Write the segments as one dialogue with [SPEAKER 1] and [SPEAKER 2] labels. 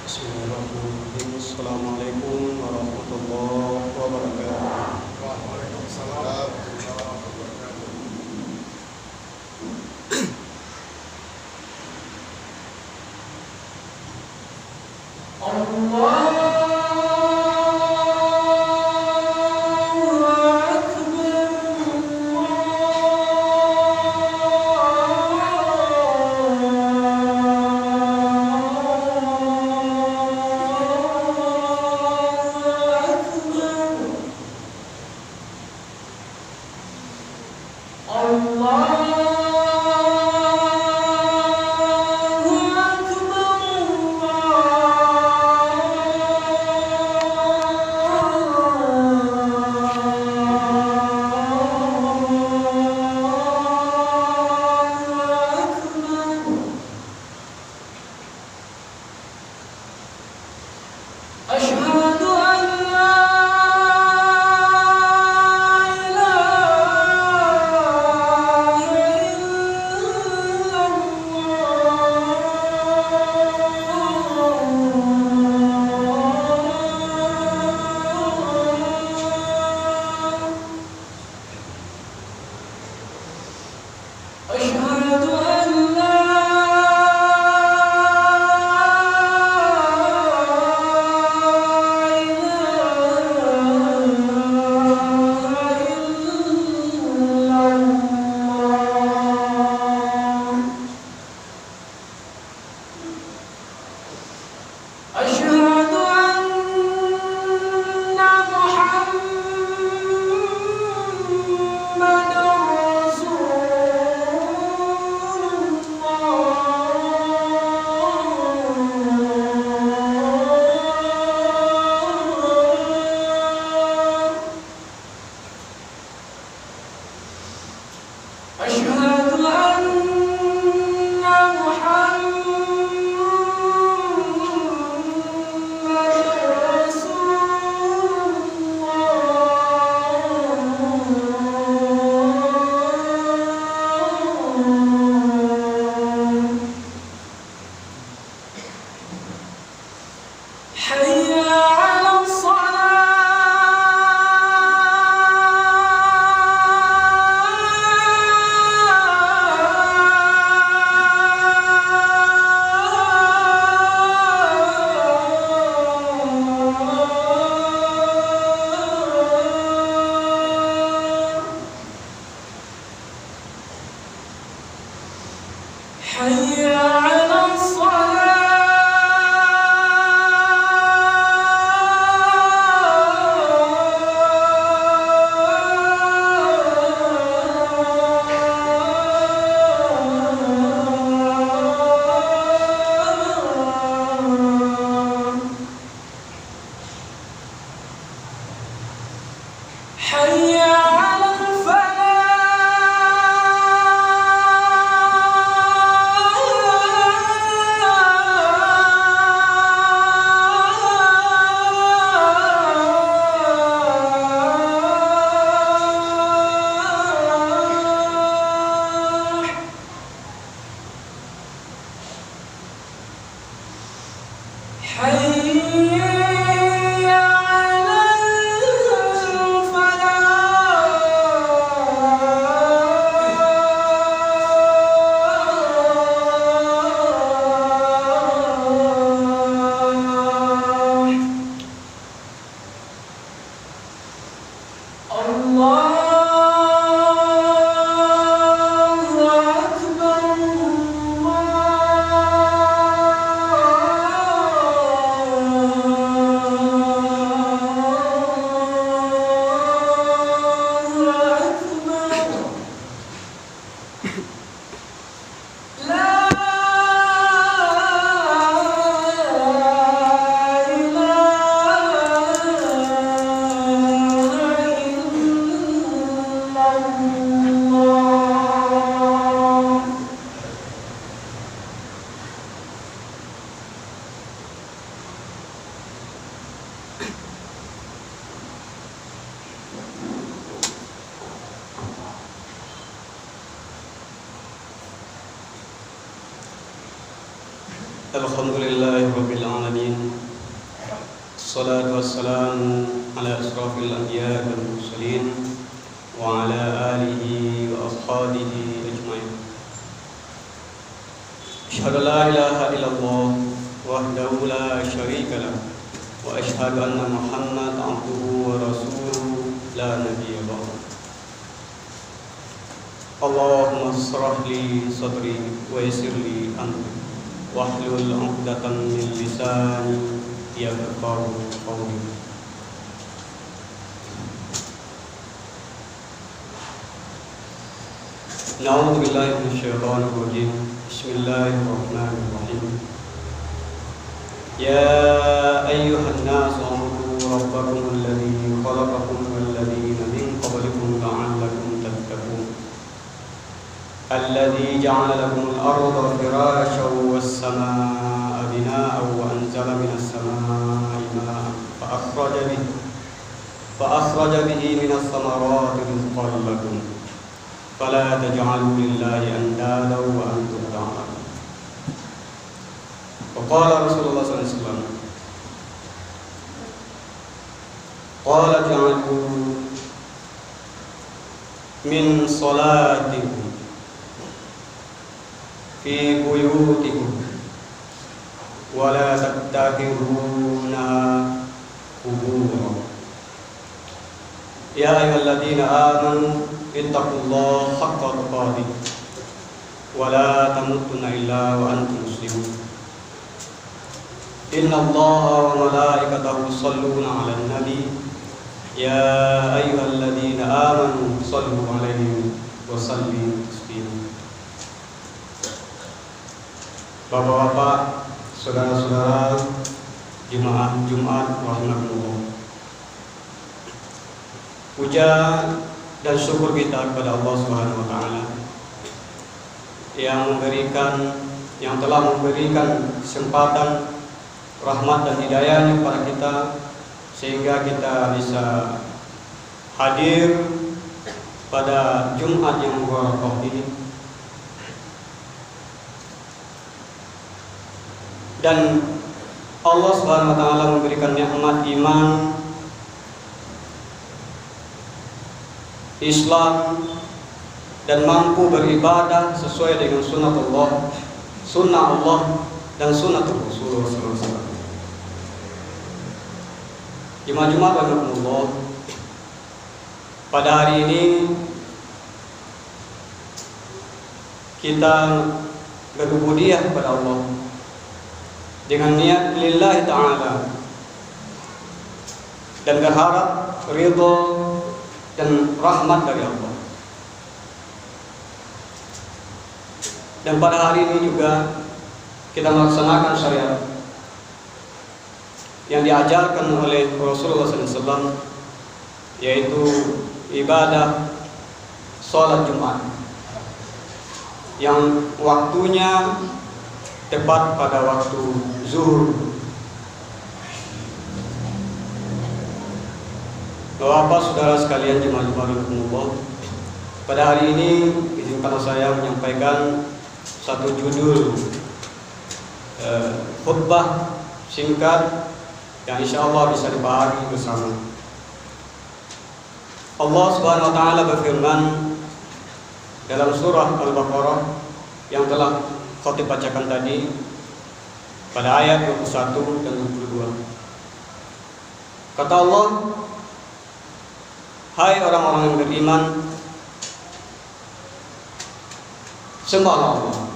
[SPEAKER 1] Bismillahirrahmanirrahim. Assalamualaikum warahmatullahi wabarakatuh.
[SPEAKER 2] Waalaikumsalam.
[SPEAKER 1] Alhamdulillahi alamin. Assalatu wassalamu ala asrafil anbiya wal mursalin wa ala alihi wa ashabihi ajmain. Asyhadu la ilaha illallah wahdahu la syarika lah wa asyhadu anna Muhammadan abduhu wa rasuluhu la nabiyya ba'dahu. Allahumma shrah li sadri wa yassir li amri wahlul 'uqdatam min lisani yafqahu qawli. Na'udzu billahi minasyaitonir rajim. Bismillahirrahmanirrahim. Ya ayyuhan nasu u'budu rabbakum alladzi khalaqakum wal ladzina min qablikum la'allakum tattaqun. Alladzi ja'ala lakum al-ardha firasyan was-samaa'a binaa'an wa anzala minas samaa'i maa'an fa akhraja bihi minas samarati rizqan lakum fala taj'alu lillahi andadan wa antum ta'lamun. Wa qala Rasulullah sallallahu alaihi wasallam, qala ja'alu min salatikum fi buyutikum wa la tattakhiduna qubura. Ya ayyuhalladzina amanu ittaqullaha haqqa tuqatih wa la tamutunna illa wa antum muslimun. Innallaha wa malaikatahu yusholluna 'alan nabi ya ayyuhalladzina amanu shallu 'alaihi wa sallimu taslima. Bapak-bapak, saudara-saudara jemaah Jumat rahimakumullah. Puja dan syukur kita kepada Allah Subhanahu wa taala yang telah memberikan kesempatan rahmat dan hidayahnya kepada kita sehingga kita bisa hadir pada Jumat yang mubarakah ini. Dan Allah Subhanahu wa taala memberikan nikmat iman, Islam, dan mampu beribadah sesuai dengan sunnah Allah dan sunnah Rasulullah sallallahu alaihi wasallam. Jemaah Jumat rahimakumullah, pada hari ini kita berubudiyah kepada Allah dengan niat lillahi ta'ala dan berharap ridho dan rahmat dari Allah. Dan pada hari ini juga kita melaksanakan syariat yang diajarkan oleh Rasulullah SAW, yaitu ibadah sholat Jumat yang waktunya tepat pada waktu zuhur. Bapak saudara sekalian jemaah rahimakumullah, pada hari ini izinkan saya menyampaikan satu judul khutbah singkat yang insyaallah bisa dipahami bersama. Allah Subhanahu wa taala berfirman dalam surah Al-Baqarah yang telah khatib bacakan tadi pada ayat 21 dan 22. Kata Allah, hai orang-orang yang beriman, sembahlah Allah.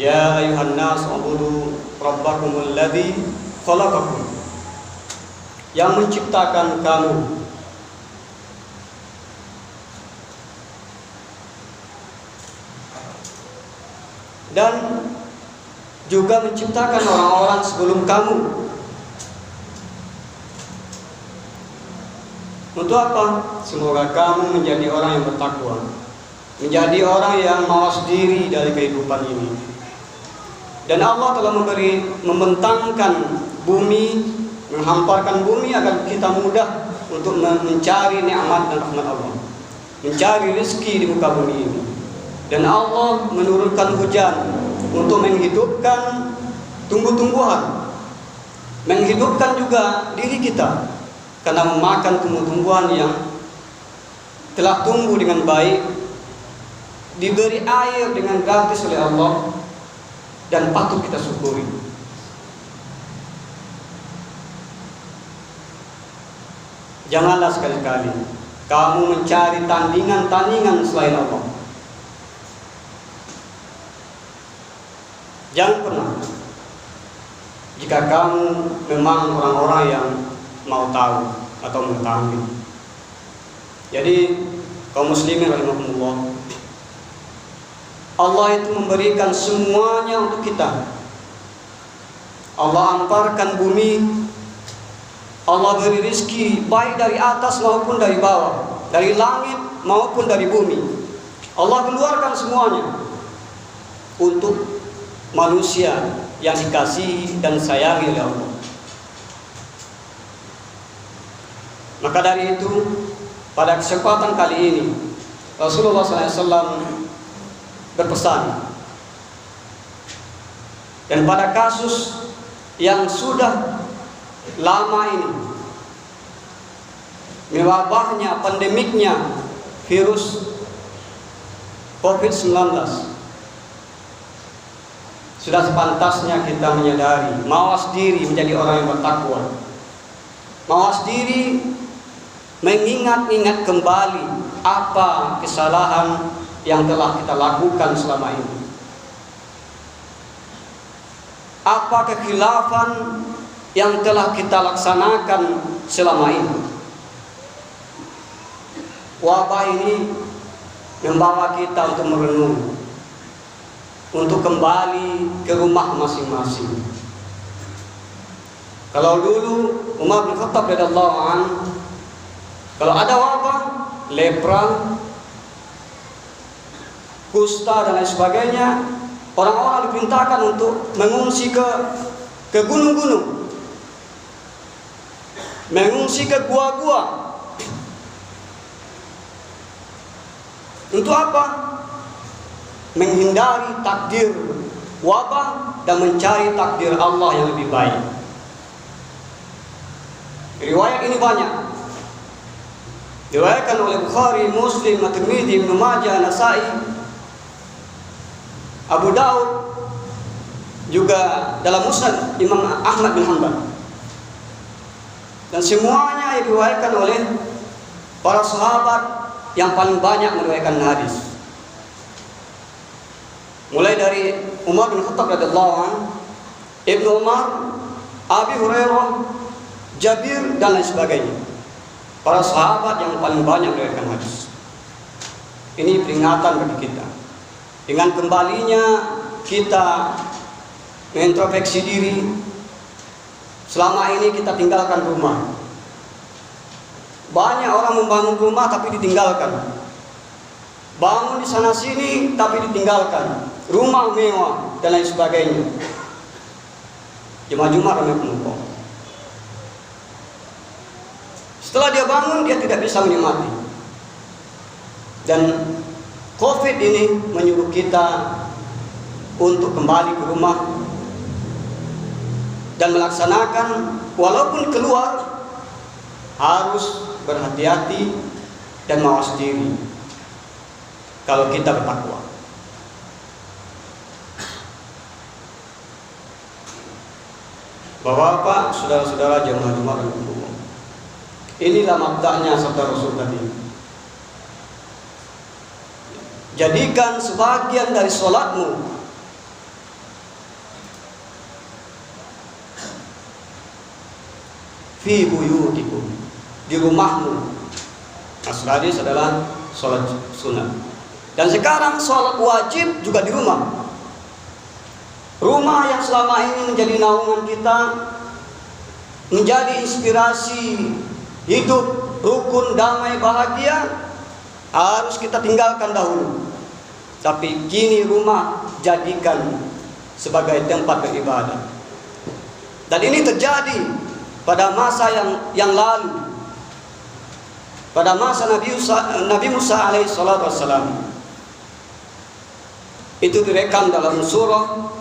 [SPEAKER 1] Ya ayuhan nas ubudu rabbakumul ladzi khalaqakum, yang menciptakan kamu. Dan juga menciptakan orang-orang sebelum kamu. Untuk apa? Semoga kamu menjadi orang yang bertakwa, menjadi orang yang mawas diri dari kehidupan ini. Dan Allah telah membentangkan bumi, menghamparkan bumi agar kita mudah untuk mencari nikmat dan rahmat Allah, mencari rezeki di muka bumi ini. Dan Allah menurunkan hujan untuk menghidupkan tumbuh-tumbuhan, menghidupkan juga diri kita karena memakan tumbuh-tumbuhan yang telah tumbuh dengan baik, diberi air dengan gratis oleh Allah, dan patut kita syukuri. Janganlah sekali-kali kamu mencari tandingan-tandingan selain Allah. Jangan pernah. Jika kamu memang orang-orang yang mau tahu atau mengetahui. Jadi kaum muslimin rahimahumullah, Allah itu memberikan semuanya untuk kita. Allah hamparkan bumi, Allah beri rizki baik dari atas maupun dari bawah, dari langit maupun dari bumi. Allah keluarkan semuanya untuk manusia yang dikasihi dan sayangi oleh Allah. Maka dari itu, pada kesempatan kali ini Rasulullah SAW berpesan, dan pada kasus yang sudah lama ini, mewabahnya, pandemiknya virus COVID-19, sudah sepantasnya kita menyadari, mawas diri menjadi orang yang bertakwa, mawas diri mengingat-ingat kembali apa kesalahan yang telah kita lakukan selama ini, apa kekhilafan yang telah kita laksanakan selama ini. Wabah ini membawa kita untuk merenung, untuk kembali ke rumah masing-masing. Kalau dulu Umar bin Khattab radhiyallahu anhu, kalau ada wabah, lepra, kusta dan lain sebagainya, orang-orang diperintahkan untuk mengungsi ke gunung-gunung, mengungsi ke gua-gua. Untuk apa? Menghindari takdir wabah dan mencari takdir Allah yang lebih baik. Riwayat ini banyak, diriwayatkan oleh Bukhari, Muslim, At-Tirmidzi, Ibnu Majah, Nasa'i, Abu Daud, juga dalam Musnad Imam Ahmad bin Hanbal. Dan semuanya diriwayatkan oleh para sahabat yang paling banyak meriwayatkan hadis. Mulai dari Umar bin Khattab radhiyallahu anhu, Ibnu Umar, Abi Hurairah, Jabir dan lain sebagainya. Para sahabat yang paling banyak meriwayatkan hadis. Ini peringatan bagi kita. Dengan kembalinya kita mengintrospeksi diri, selama ini kita tinggalkan rumah. Banyak orang membangun rumah tapi ditinggalkan. Bangun di sana sini tapi ditinggalkan. Rumah mewah dan lain sebagainya. Jemaah Jumat ramai penumpang. Setelah dia bangun, dia tidak bisa menikmati. Dan COVID ini menyuruh kita untuk kembali ke rumah dan melaksanakan, walaupun keluar harus berhati-hati dan mawas diri kalau kita bertakwa. Bapak-bapak, saudara-saudara jemaah Jumat, inilah mabda'nya sabda Rasul tadi. Jadikan sebagian dari sholatmu fi buyutikum, di rumahmu. Asal hadis adalah sholat sunnah. Dan sekarang sholat wajib juga di rumah. Rumah yang selama ini menjadi naungan kita, menjadi inspirasi hidup rukun, damai, bahagia, harus kita tinggalkan dahulu. Tapi kini rumah jadikan sebagai tempat beribadah. Dan ini terjadi pada masa yang lalu, pada masa Nabi Musa alaihi salatu wassalam. Itu direkam dalam surah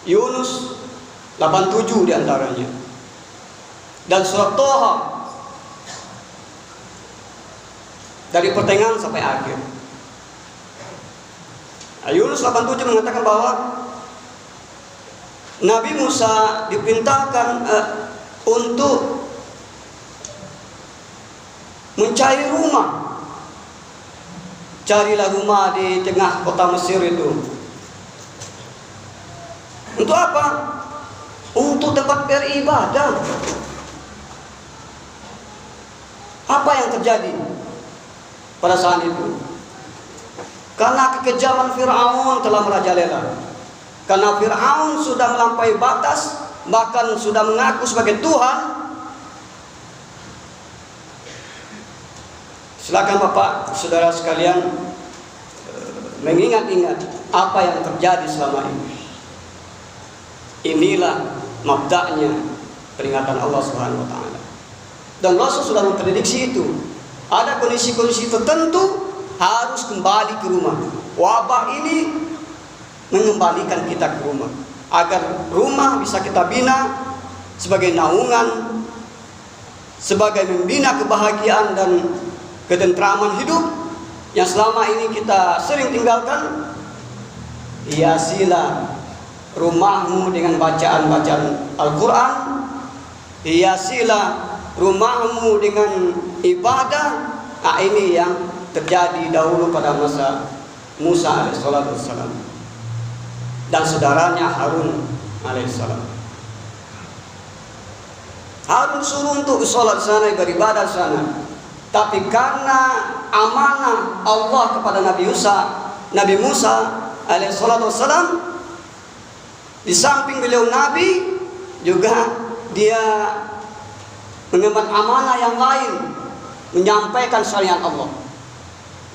[SPEAKER 1] Yunus 87 diantaranya. Dan surat Toha dari pertengahan sampai akhir. Yunus 87 mengatakan bahwa Nabi Musa diperintahkan untuk mencari rumah. Carilah rumah di tengah kota Mesir itu. Untuk apa? Untuk tempat beribadah. Apa yang terjadi pada saat itu? Karena kekejaman Fir'aun telah merajalela. Karena Fir'aun sudah melampaui batas, bahkan sudah mengaku sebagai Tuhan. Silakan Bapak, Saudara sekalian, mengingat-ingat apa yang terjadi selama ini. Inilah mabda'nya peringatan Allah Subhanahu wa taala. Dan Rasul sudah memprediksi itu. Ada kondisi-kondisi tertentu harus kembali ke rumah. Wabah ini mengembalikan kita ke rumah, agar rumah bisa kita bina sebagai naungan, sebagai membina kebahagiaan dan ketentraman hidup yang selama ini kita sering tinggalkan. Hiasilah rumahmu dengan bacaan-bacaan Al-Quran. Hiasilah rumahmu dengan ibadah. Nah, ini yang terjadi dahulu pada masa Musa alaihissalam dan saudaranya Harun alaihissalam. Harun suruh untuk sholat sana, beribadah sana. Tapi karena amanah Allah kepada Nabi Musa alaihissalam, di samping beliau Nabi, juga dia mengemban amanah yang lain, menyampaikan syariat Allah.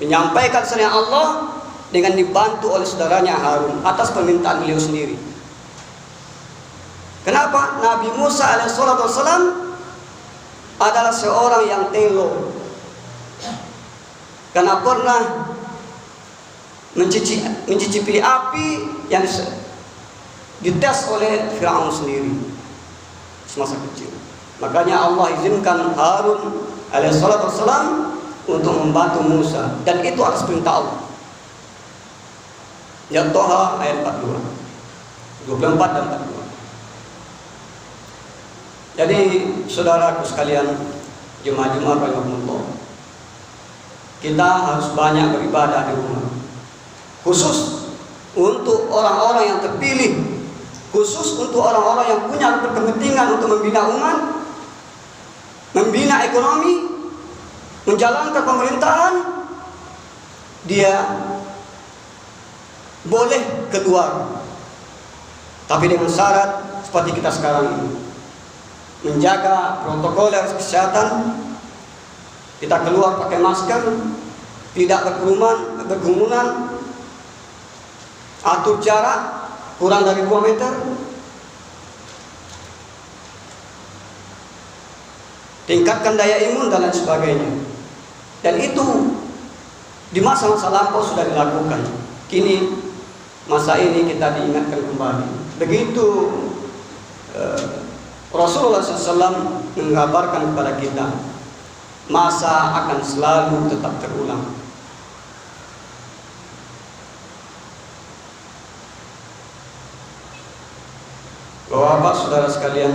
[SPEAKER 1] Menyampaikan syariat Allah dengan dibantu oleh saudaranya Harun atas permintaan beliau sendiri. Kenapa? Nabi Musa alaihissalam adalah seorang yang telo, karena pernah mencicipi api yang dites oleh Fir'aun sendiri semasa kecil. Makanya Allah izinkan Harun alaihissalam untuk membantu Musa, dan itu atas perintah Allah. Ya, Toha ayat 24 dan 42. Jadi saudaraku sekalian, jemaah-jemaah rahimahumullah, kita harus banyak beribadah di rumah, khusus untuk orang-orang yang terpilih, khusus untuk orang-orang yang punya kepentingan untuk membina umat, membina ekonomi, menjalankan pemerintahan. Dia boleh keluar, tapi dengan syarat seperti kita sekarang ini, menjaga protokol kesehatan. Kita keluar pakai masker, tidak berkerumunan, atur jarak kurang dari 2 meter, tingkatkan daya imun dan lain sebagainya. Dan itu di masa-masa lampau sudah dilakukan. Kini masa ini kita diingatkan kembali. Begitu Rasulullah SAW mengabarkan kepada kita, masa akan selalu tetap terulang. Bapak-bapak, saudara sekalian,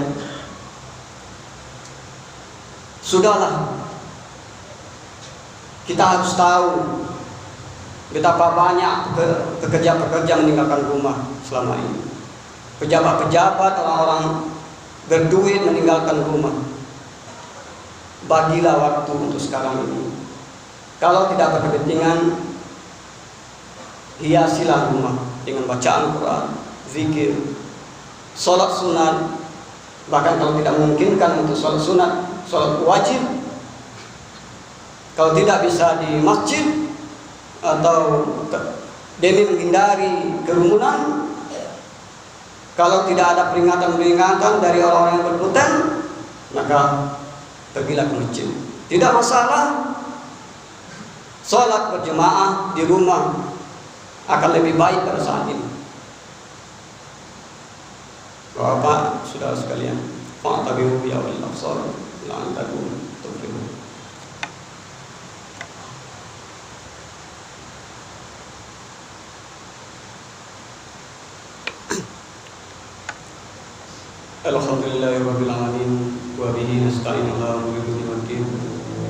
[SPEAKER 1] sudahlah, kita harus tahu betapa banyak pekerja-pekerja meninggalkan rumah selama ini. Pejabat-pejabat, orang-orang berduit meninggalkan rumah. Bagilah waktu untuk sekarang ini. Kalau tidak berkepentingan, hiasilah rumah dengan bacaan Quran, zikir, sholat sunat. Bahkan kalau tidak memungkinkan untuk sholat sunat, sholat wajib, kalau tidak bisa di masjid atau demi menghindari kerumunan, kalau tidak ada peringatan-peringatan dari orang-orang yang berkonten, maka pergilah ke masjid. Tidak masalah, sholat berjemaah di rumah akan lebih baik pada saat ini. Bapak, saudara sekalian. Fa'tabiru bi awal absar la'allakum tuflihun. Alhamdulillahirabbil alamin wa bihi nasta'inu ala umuri dunya waddin.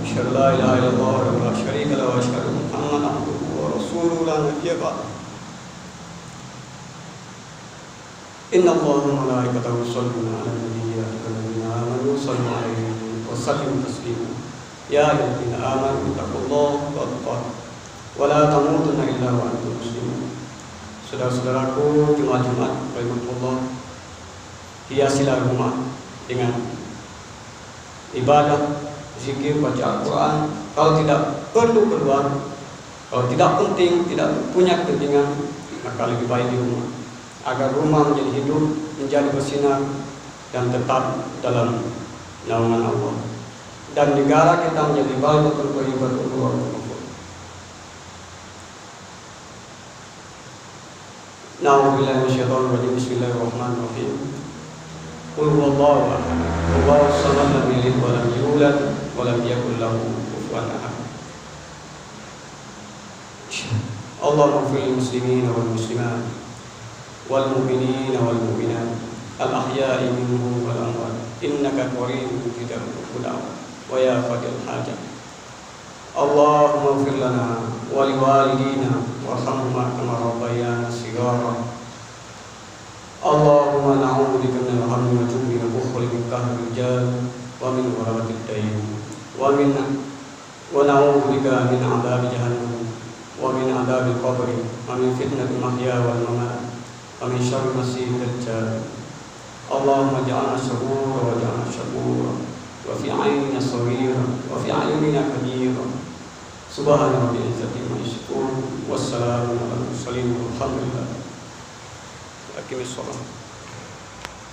[SPEAKER 1] Asyhadu la ilaha illallah wa la syarika lahu wa asyhadu anna Muhammadan abduhu wa rasuluhu la nabiyya ba'd. Inna Allaha wa malaikatahu yusholluna 'alan nabiyyi ya ayyuhallazina amanu shallu 'alaihi wa sallimu taslima. Ya ayyuhallazina amanu taqullaha haqqa wa la tamutunna illa wa antum muslimun. Saudara-saudaraku, Jumat-Jumat rahimahullah, hiasilah rumah dengan ibadah, zikir, baca Al-Quran. Kalau tidak perlu keluar, kalau tidak penting, tidak punya kepentingan, maka lebih baik di rumah, agar rumah menjadi hidup, menjadi bersinar, dan tetap dalam naungan Allah, dan negara kita menjadi baldatun thayyibatun wa rabbun ghafur. Na'udzubillahi minasyaitonir rajim. Bismillahirrahmanirrahim. Qul huwallahu ahad, Allahu samad, lam yalid wa lam yulad wa lam yakul lahu kufuwan ahad. Allahumma ighfir lil muslimina wal muslimat wal mu'minina wal mu'minat al ahya'i minhum wal amwat innaka qaribun mujibud da'wat wa ya fadil hajat. Allahumma ighfir lana wa liwalidina warhamhuma kama rabbayana shighara. Allahumma na'udzu bika minal hammi wal jubni wal bukhli min qahri rijal wa min ghalabatid dayn wa na'udzu bika min 'adzabi jahannam wa min 'adzabil qabri wa min fitnatil mahya wal mamat wa min syarri masiihid dajjal. Allahumma ij'alna syakura wa ij'alna syakura wa fi 'ainina saghira wa fi 'ayunina kabira. Subhana rabbil izzati amma yasifun, wassalamu alal mursalin, walhamdulillah. Aqimis shalah.